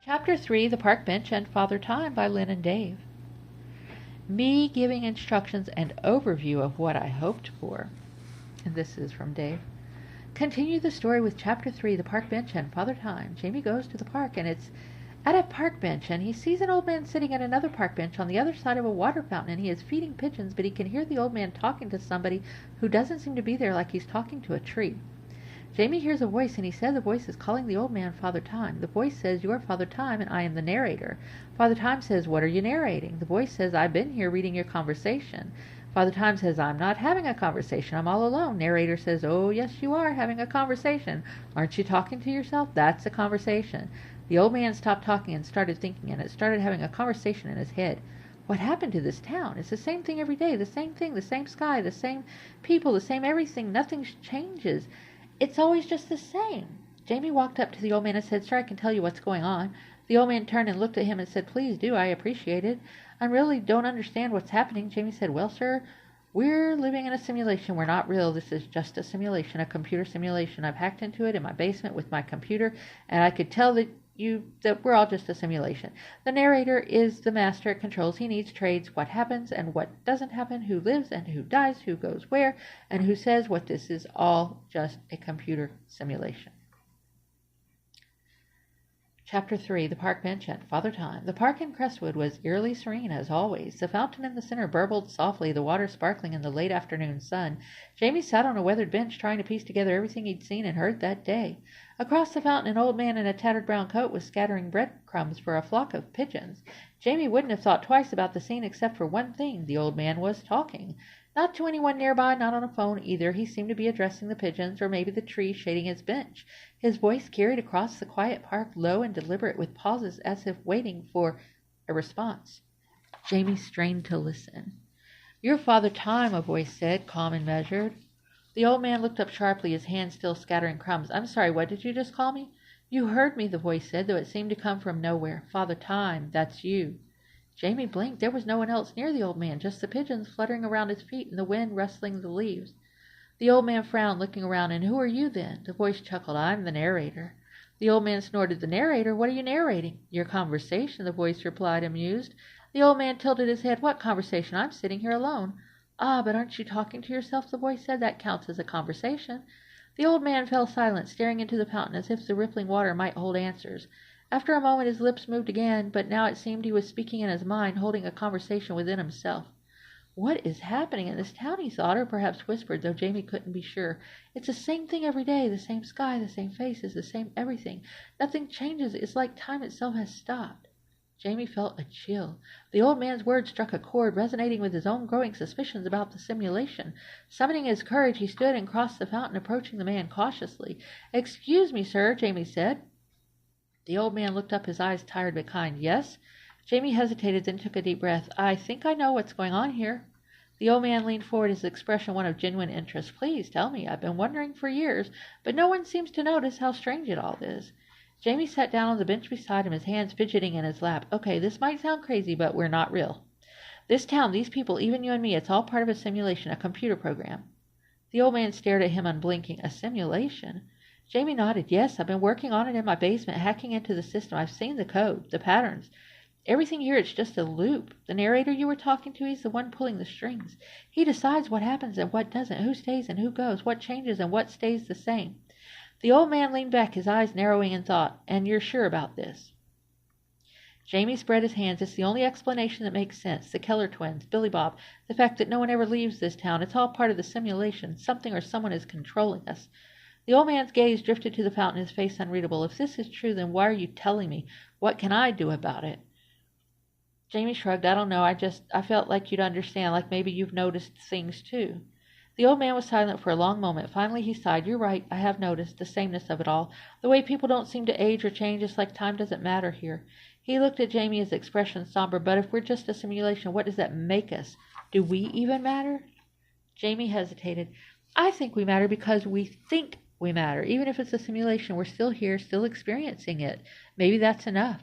Chapter 3 The Park Bench and Father Time by Lynn and Dave. Me giving instructions and overview of what I hoped for. And this is from Dave. Continue the story with Chapter 3 The Park Bench and Father Time. Jamie goes to the park, and it's at a park bench, and he sees an old man sitting at another park bench on the other side of a water fountain, and he is feeding pigeons, but he can hear the old man talking to somebody who doesn't seem to be there, like he's talking to a tree. Jamie hears a voice, and he says the voice is calling the old man Father Time. The voice says, "You are Father Time, and I am the narrator." Father Time says, "What are you narrating?" The voice says, "I've been here reading your conversation." Father Time says, "I'm not having a conversation. I'm all alone." Narrator says, "Oh, yes, you are having a conversation. Aren't you talking to yourself? That's a conversation." The old man stopped talking and started thinking, and it started having a conversation in his head. What happened to this town? It's the same thing every day, the same thing, the same sky, the same people, the same everything. Nothing changes. It's always just the same. Jamie walked up to the old man and said, "Sir, I can tell you what's going on." The old man turned and looked at him and said, "Please do. I appreciate it. I really don't understand what's happening." Jamie said, "Well, sir, we're living in a simulation. We're not real. This is just a simulation, a computer simulation. I've hacked into it in my basement with my computer, and I could tell that we're all just a simulation. The narrator is the master at controls. He needs trades, what happens and what doesn't happen, who lives and who dies, who goes where, and who says what. This is all just a computer simulation." Chapter 3 The Park Bench and Father Time. The park in Crestwood was eerily serene, as always. The fountain in the center burbled softly, the water sparkling in the late afternoon sun. Jamie sat on a weathered bench, trying to piece together everything he'd seen and heard that day. Across the fountain, an old man in a tattered brown coat was scattering breadcrumbs for a flock of pigeons. Jamie wouldn't have thought twice about the scene except for one thing. The old man was talking. Not to anyone nearby, not on a phone either. He seemed to be addressing the pigeons, or maybe the tree shading his bench. His voice carried across the quiet park, low and deliberate, with pauses as if waiting for a response. Jamie strained to listen. "You're Father Time," a voice said, calm and measured. The old man looked up sharply, his hand still scattering crumbs. "I'm sorry, what did you just call me?" "You heard me," the voice said, though it seemed to come from nowhere. "Father Time, that's you." Jamie blinked. There was no one else near the old man, just the pigeons fluttering around his feet and the wind rustling the leaves. The old man frowned, looking around. "And who are you, then?" The voice chuckled. "I'm the narrator." The old man snorted. "The narrator? What are you narrating?" "Your conversation," the voice replied, amused. The old man tilted his head. "What conversation? I'm sitting here alone." "Ah, but aren't you talking to yourself?" the voice said. "That counts as a conversation." The old man fell silent, staring into the fountain as if the rippling water might hold answers. After a moment his lips moved again, but now it seemed he was speaking in his mind, holding a conversation within himself. "What is happening in this town?" he thought, or perhaps whispered, though Jamie couldn't be sure. "It's the same thing every day, the same sky, the same faces, the same everything. Nothing changes. It's like time itself has stopped." Jamie felt a chill. The old man's words struck a chord, resonating with his own growing suspicions about the simulation. Summoning his courage, he stood and crossed the fountain, approaching the man cautiously. "Excuse me, sir," Jamie said. The old man looked up, his eyes tired but kind. "Yes?" Jamie hesitated, then took a deep breath. "I think I know what's going on here." The old man leaned forward, his expression one of genuine interest. "Please tell me. I've been wondering for years, but no one seems to notice how strange it all is." Jamie sat down on the bench beside him, his hands fidgeting in his lap. "Okay, this might sound crazy, but we're not real. This town, these people, even you and me, it's all part of a simulation, a computer program." The old man stared at him, unblinking. "A simulation?" Jamie nodded. "Yes, I've been working on it in my basement, hacking into the system. I've seen the code, the patterns. Everything here, it's just a loop. The narrator you were talking to, he's the one pulling the strings. He decides what happens and what doesn't, who stays and who goes, what changes and what stays the same." The old man leaned back, his eyes narrowing in thought. "And you're sure about this?" Jamie spread his hands. "It's the only explanation that makes sense. The Keller twins, Billy Bob, the fact that no one ever leaves this town. It's all part of the simulation. Something or someone is controlling us." The old man's gaze drifted to the fountain, his face unreadable. "If this is true, then why are you telling me? What can I do about it?" Jamie shrugged. "I don't know. I felt like you'd understand, like maybe you've noticed things too." The old man was silent for a long moment. Finally he sighed. "You're right. I have noticed the sameness of it all. The way people don't seem to age or change. It's like time doesn't matter here." He looked at Jamie, his expression somber. "But if we're just a simulation, what does that make us? Do we even matter?" Jamie hesitated. "I think we matter because we think we matter. Even if it's a simulation, we're still here, still experiencing it. Maybe that's enough."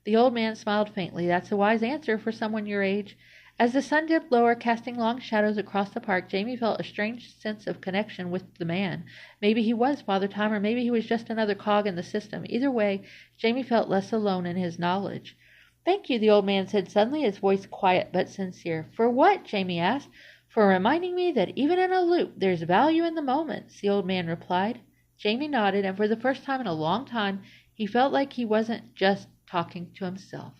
The old man smiled faintly. "That's a wise answer for someone your age. As the sun dipped lower, casting long shadows across the park, Jamie felt a strange sense of connection with the man. Maybe he was Father Time, or maybe he was just another cog in the system. Either way, Jamie felt less alone in his knowledge. "Thank you," the old man said suddenly, his voice quiet but sincere. "For what?" Jamie asked. "For reminding me that even in a loop there's value in the moments," the old man replied. Jamie nodded, and for the first time in a long time he felt like he wasn't just talking to himself.